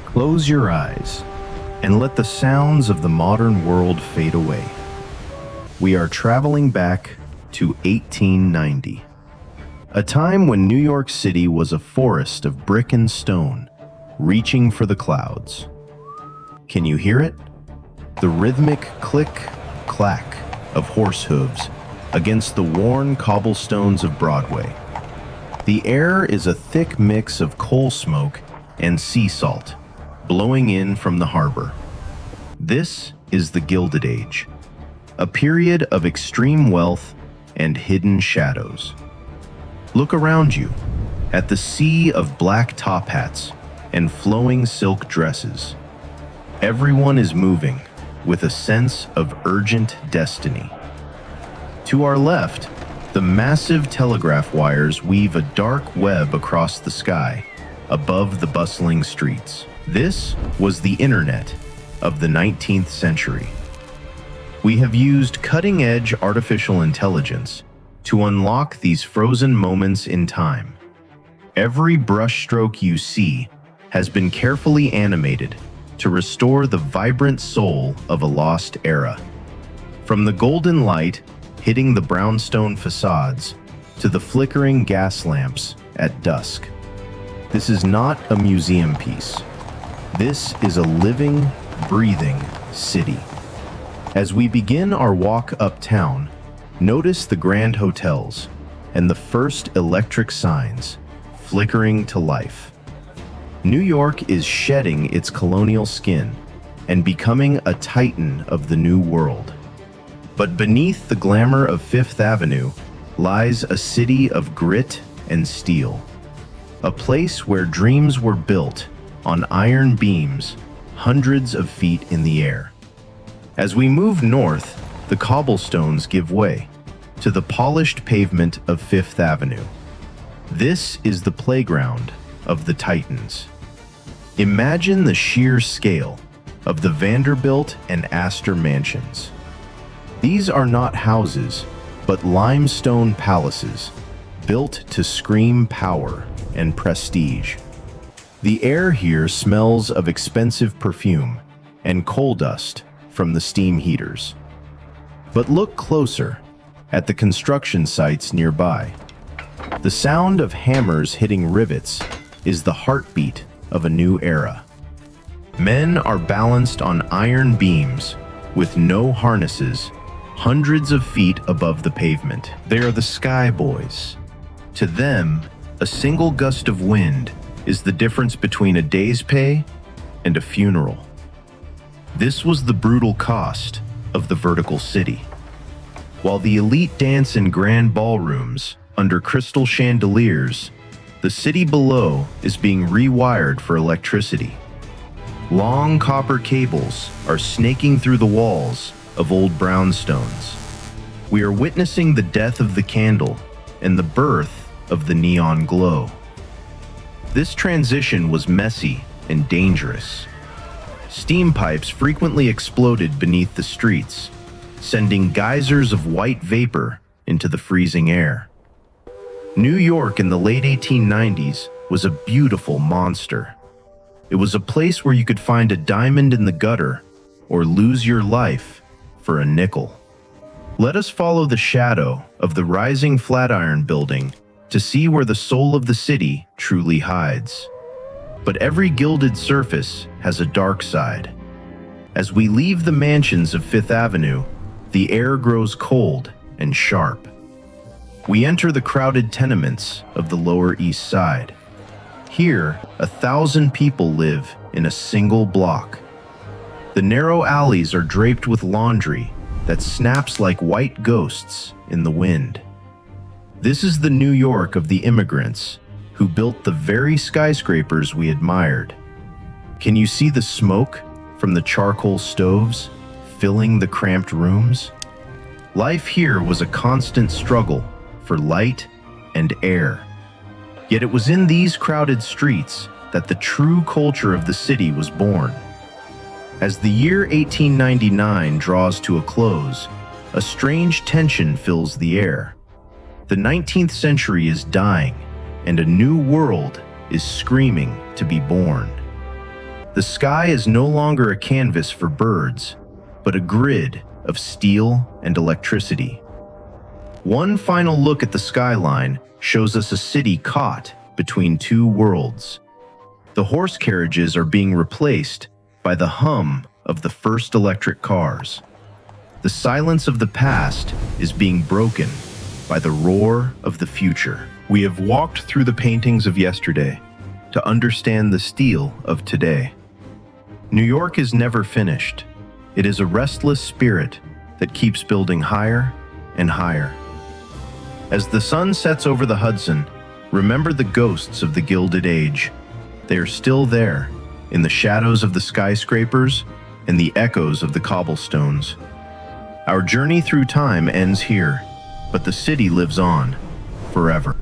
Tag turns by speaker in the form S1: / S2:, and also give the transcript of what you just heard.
S1: Close your eyes and let the sounds of the modern world fade away. We are traveling back to 1890, a time when New York City was a forest of brick and stone, reaching for the clouds. Can you hear it? The rhythmic click-clack of horse hooves against the worn cobblestones of Broadway. The air is a thick mix of coal smoke and sea salt, blowing in from the harbor. This is the Gilded Age, a period of extreme wealth and hidden shadows. Look around you at the sea of black top hats and flowing silk dresses. Everyone is moving with a sense of urgent destiny. To our left, the massive telegraph wires weave a dark web across the sky above the bustling streets. This was the internet of the 19th century. We have used cutting-edge artificial intelligence to unlock these frozen moments in time. Every brushstroke you see has been carefully animated to restore the vibrant soul of a lost era. From the golden light hitting the brownstone facades to the flickering gas lamps at dusk. This is not a museum piece. This is a living, breathing city. As we begin our walk uptown, notice the grand hotels and the first electric signs flickering to life. New York is shedding its colonial skin and becoming a titan of the new world. But beneath the glamour of Fifth Avenue lies a city of grit and steel, a place where dreams were built on iron beams hundreds of feet in the air. As we move north, the cobblestones give way to the polished pavement of Fifth Avenue. This is the playground of the Titans. Imagine the sheer scale of the Vanderbilt and Astor mansions. These are not houses, but limestone palaces built to scream power and prestige. The air here smells of expensive perfume and coal dust from the steam heaters. But look closer at the construction sites nearby. The sound of hammers hitting rivets is the heartbeat of a new era. Men are balanced on iron beams with no harnesses, hundreds of feet above the pavement. They are the sky boys. To them, a single gust of wind is the difference between a day's pay and a funeral. This was the brutal cost of the vertical city. While the elite dance in grand ballrooms under crystal chandeliers, the city below is being rewired for electricity. Long copper cables are snaking through the walls of old brownstones. We are witnessing the death of the candle and the birth of the neon glow. This transition was messy and dangerous. Steam pipes frequently exploded beneath the streets, sending geysers of white vapor into the freezing air. New York in the late 1890s was a beautiful monster. It was a place where you could find a diamond in the gutter or lose your life for a nickel. Let us follow the shadow of the rising Flatiron Building to see where the soul of the city truly hides. But every gilded surface has a dark side. As we leave the mansions of Fifth Avenue, the air grows cold and sharp. We enter the crowded tenements of the Lower East Side. Here, 1,000 people live in a single block. The narrow alleys are draped with laundry that snaps like white ghosts in the wind. This is the New York of the immigrants who built the very skyscrapers we admired. Can you see the smoke from the charcoal stoves filling the cramped rooms? Life here was a constant struggle for light and air. Yet it was in these crowded streets that the true culture of the city was born. As the year 1899 draws to a close, a strange tension fills the air. The 19th century is dying, and a new world is screaming to be born. The sky is no longer a canvas for birds, but a grid of steel and electricity. One final look at the skyline shows us a city caught between two worlds. The horse carriages are being replaced by the hum of the first electric cars. The silence of the past is being broken by the roar of the future. We have walked through the paintings of yesterday to understand the steel of today. New York is never finished. It is a restless spirit that keeps building higher and higher. As the sun sets over the Hudson, remember the ghosts of the Gilded Age. They are still there, in the shadows of the skyscrapers and the echoes of the cobblestones. Our journey through time ends here, but the city lives on, forever.